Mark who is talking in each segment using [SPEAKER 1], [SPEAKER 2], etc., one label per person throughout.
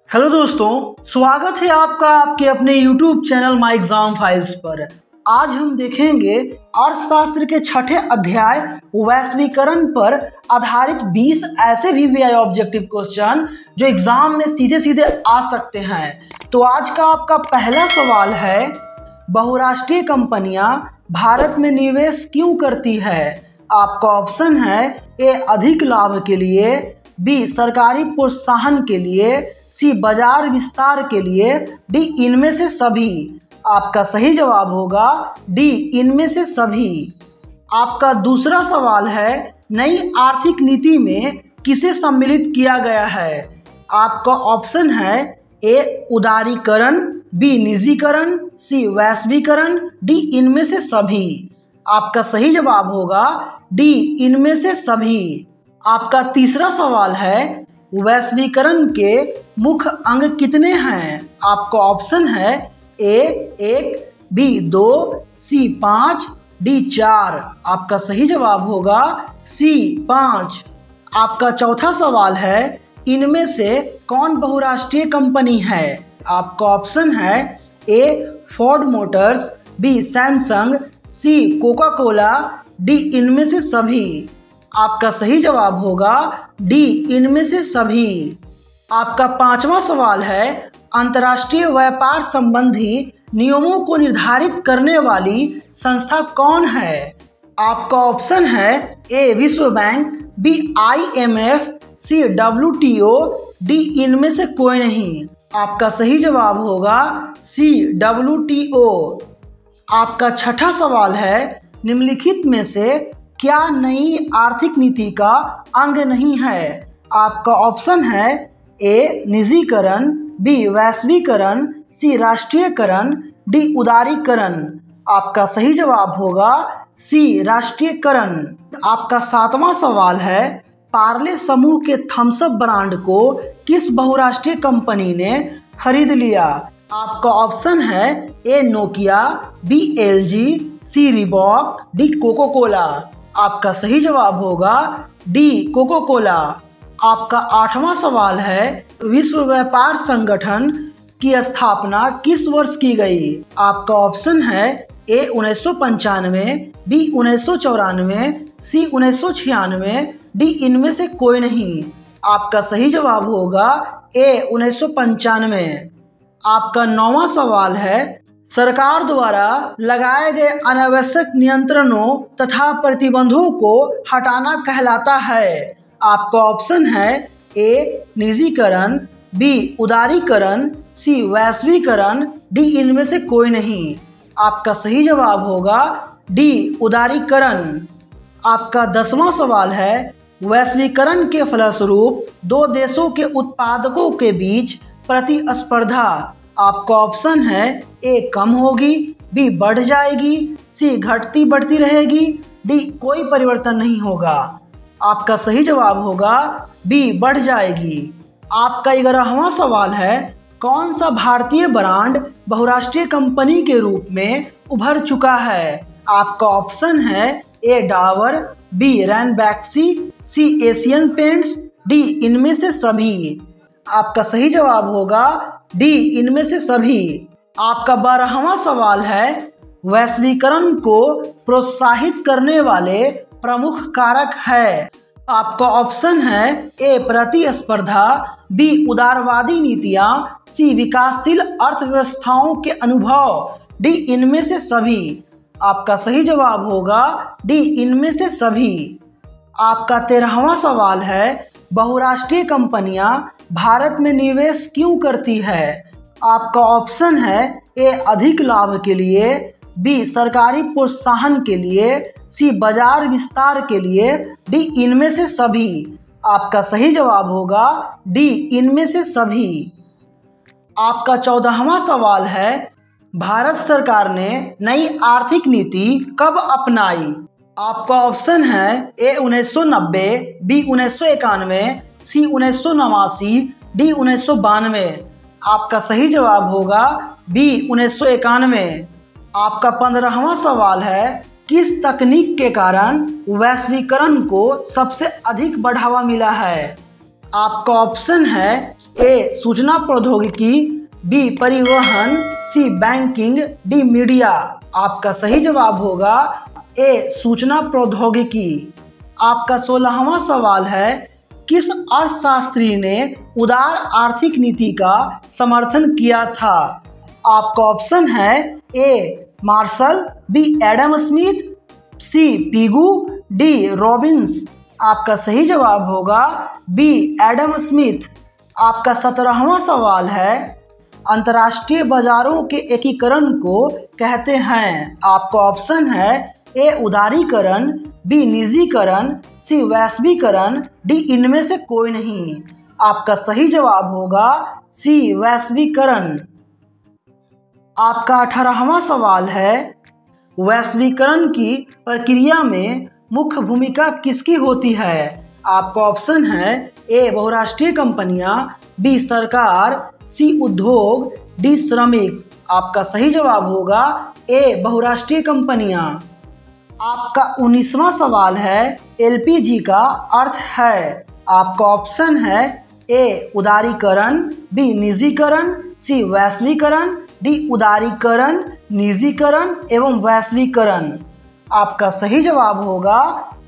[SPEAKER 1] Hello दोस्तों, स्वागत है आपका आपके अपने YouTube channel my exam files पर। आज हम देखेंगे अर्थशास्त्र के छठे अध्याय वैश्वीकरण पर आधारित 20 ऐसे भी ऑब्जेक्टिव क्वेश्चन जो एग्जाम में सीधे सीधे आ सकते हैं। तो आज का आपका पहला सवाल है, बहुराष्ट्रीय कंपनियां भारत में निवेश क्यों करती है? आपका ऑप्शन है ए अधिक लाभ के लिए, बी सरकारी प्रोत्साहन के लिए, सी बाजार विस्तार के लिए, डी इनमें से सभी। आपका सही जवाब होगा डी इनमें से सभी। आपका दूसरा सवाल है, नई आर्थिक नीति में किसे सम्मिलित किया गया है? आपका ऑप्शन है ए उदारीकरण, बी निजीकरण, सी वैश्वीकरण, डी इनमें से सभी। आपका सही जवाब होगा डी इनमें से सभी। आपका तीसरा सवाल है, वैश्वीकरण के मुख्य अंग कितने हैं? आपका ऑप्शन है ए 1, बी 2, सी 5, डी 4। आपका सही जवाब होगा सी 5। आपका चौथा सवाल है, इनमें से कौन बहुराष्ट्रीय कंपनी है? आपका ऑप्शन है ए फोर्ड मोटर्स, बी सैमसंग, सी कोका कोला, डी इनमें से सभी। आपका सही जवाब होगा डी इनमें से सभी। आपका पांचवा सवाल है, अंतर्राष्ट्रीय व्यापार संबंधी नियमों को निर्धारित करने वाली संस्था कौन है? आपका ऑप्शन है ए विश्व बैंक, बी IMF, सी WTO, डी इनमें से कोई नहीं। आपका सही जवाब होगा सी WTO। आपका छठा सवाल है, निम्नलिखित में से क्या नई आर्थिक नीति का अंग नहीं है? आपका ऑप्शन है ए निजीकरण, बी वैश्वीकरण, सी राष्ट्रीयकरण, डी उदारीकरण। आपका सही जवाब होगा सी राष्ट्रीयकरण। आपका सातवां सवाल है, पार्ले समूह के थम्स अप ब्रांड को किस बहुराष्ट्रीय कंपनी ने खरीद लिया? आपका ऑप्शन है ए नोकिया, बी LG, सी रिबॉक, डी कोको कोला। आपका सही जवाब होगा डी कोको कोला। आपका आठवां सवाल है, विश्व व्यापार संगठन की स्थापना किस वर्ष की गई? आपका ऑप्शन है ए 1995, बी 1994, सी 1996, डी इनमें से कोई नहीं। आपका सही जवाब होगा ए 1995। आपका नौवां सवाल है, सरकार द्वारा लगाए गए अनावश्यक नियंत्रणों तथा प्रतिबंधों को हटाना कहलाता है। आपका ऑप्शन है ए निजीकरण, बी उदारीकरण, सी वैश्वीकरण, डी इनमें से कोई नहीं। आपका सही जवाब होगा डी उदारीकरण। आपका 10वां सवाल है, वैश्वीकरण के फलस्वरूप दो देशों के उत्पादकों के बीच प्रतिस्पर्धा। आपका ऑप्शन है ए कम होगी, बी बढ़ जाएगी, सी घटती बढ़ती रहेगी, डी कोई परिवर्तन नहीं होगा। आपका सही जवाब होगा बी बढ़ जाएगी। आपका 11वां सवाल है, कौन सा भारतीय ब्रांड बहुराष्ट्रीय कंपनी के रूप में उभर चुका है? आपका ऑप्शन है ए डाबर, बी रैनबैक्सी, सी एशियन पेंट्स, डी इनमें से सभी। आपका सही जवाब होगा डी इनमें से सभी। आपका 12वां सवाल है, वैश्वीकरण को प्रोत्साहित करने वाले प्रमुख कारक है। आपका ऑप्शन है ए प्रतिस्पर्धा, बी उदारवादी नीतियां, सी विकासशील अर्थव्यवस्थाओं के अनुभव, डी इनमें से सभी। आपका सही जवाब होगा डी इनमें से सभी। आपका 13वां सवाल है, बहुराष्ट्रीय कंपनियां भारत में निवेश क्यों करती है? आपका ऑप्शन है ए अधिक लाभ के लिए, बी सरकारी प्रोत्साहन के लिए, सी बाजार विस्तार के लिए, डी इनमें से सभी। आपका सही जवाब होगा डी इनमें से सभी। आपका 14वां सवाल है, भारत सरकार ने नई आर्थिक नीति कब अपनाई? आपका ऑप्शन है ए 1990, बी 1991, सी 1989, डी 1992। आपका सही जवाब होगा बी 1991। आपका 15वां सवाल है, किस तकनीक के कारण वैश्वीकरण को सबसे अधिक बढ़ावा मिला है? आपका ऑप्शन है ए सूचना प्रौद्योगिकी, बी परिवहन, सी बैंकिंग, डी मीडिया। आपका सही जवाब होगा ए सूचना प्रौद्योगिकी। आपका 16वां सवाल है, किस अर्थशास्त्री ने उदार आर्थिक नीति का समर्थन किया था? आपका ऑप्शन है ए मार्शल, बी एडम स्मिथ, सी पीगू, डी रॉबिन्स। आपका सही जवाब होगा बी एडम स्मिथ। आपका 17वां सवाल है, अंतर्राष्ट्रीय बाजारों के एकीकरण को कहते हैं? आपका ऑप्शन है ए उदारीकरण, बी निजीकरण, सी वैश्वीकरण, डी इनमें से कोई नहीं। आपका सही जवाब होगा सी वैश्वीकरण। आपका 18वां सवाल है, वैश्वीकरण की प्रक्रिया में मुख्य भूमिका किसकी होती है? आपका ऑप्शन है ए बहुराष्ट्रीय कंपनियां, बी सरकार, सी उद्योग, डी श्रमिक। आपका सही जवाब होगा ए बहुराष्ट्रीय कंपनियां। आपका 19वां सवाल है, एलपीजी का अर्थ है? आपका ऑप्शन है ए उदारीकरण, बी निजीकरण, सी वैश्वीकरण, डी उदारीकरण, निजीकरण एवं वैश्वीकरण। आपका सही जवाब होगा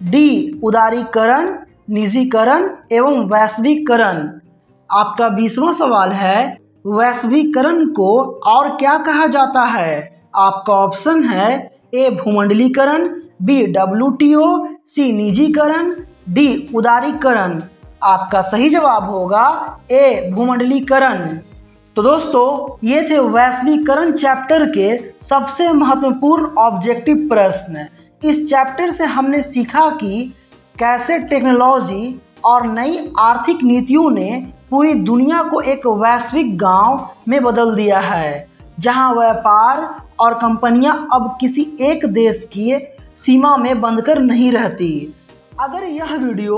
[SPEAKER 1] डी उदारीकरण, निजीकरण एवं वैश्वीकरण। आपका 20वां सवाल है, वैश्वीकरण को और क्या कहा जाता है? आपका ऑप्शन है ए भूमंडलीकरण, बी डब्ल्यूटीओ, सी निजीकरण, डी उदारीकरण। आपका सही जवाब होगा ए भूमंडलीकरण। तो दोस्तों, ये थे वैश्वीकरण चैप्टर के सबसे महत्वपूर्ण ऑब्जेक्टिव प्रश्न। इस चैप्टर से हमने सीखा कि कैसे टेक्नोलॉजी और नई आर्थिक नीतियों ने पूरी दुनिया को एक वैश्विक गांव में बदल दिया है, जहां व्यापार और कंपनियां अब किसी एक देश की सीमा में बंधकर नहीं रहती। अगर यह वीडियो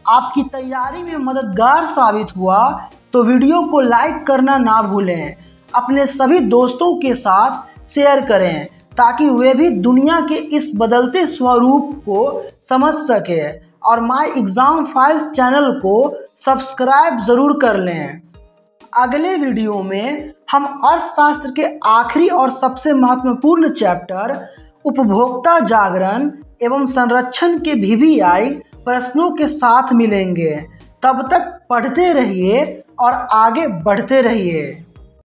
[SPEAKER 1] आपकी तैयारी में मददगार साबित हुआ तो वीडियो को लाइक करना ना भूलें। अपने सभी दोस्तों के साथ शेयर करें ताकि वे भी दुनिया के इस बदलते स्वरूप को समझ सके, और माय एग्जाम फाइल्स चैनल को सब्सक्राइब ज़रूर कर लें। अगले वीडियो में हम अर्थशास्त्र के आखिरी और सबसे महत्वपूर्ण चैप्टर उपभोक्ता जागरण एवं संरक्षण के VVI प्रश्नों के साथ मिलेंगे। तब तक पढ़ते रहिए और आगे बढ़ते रहिए।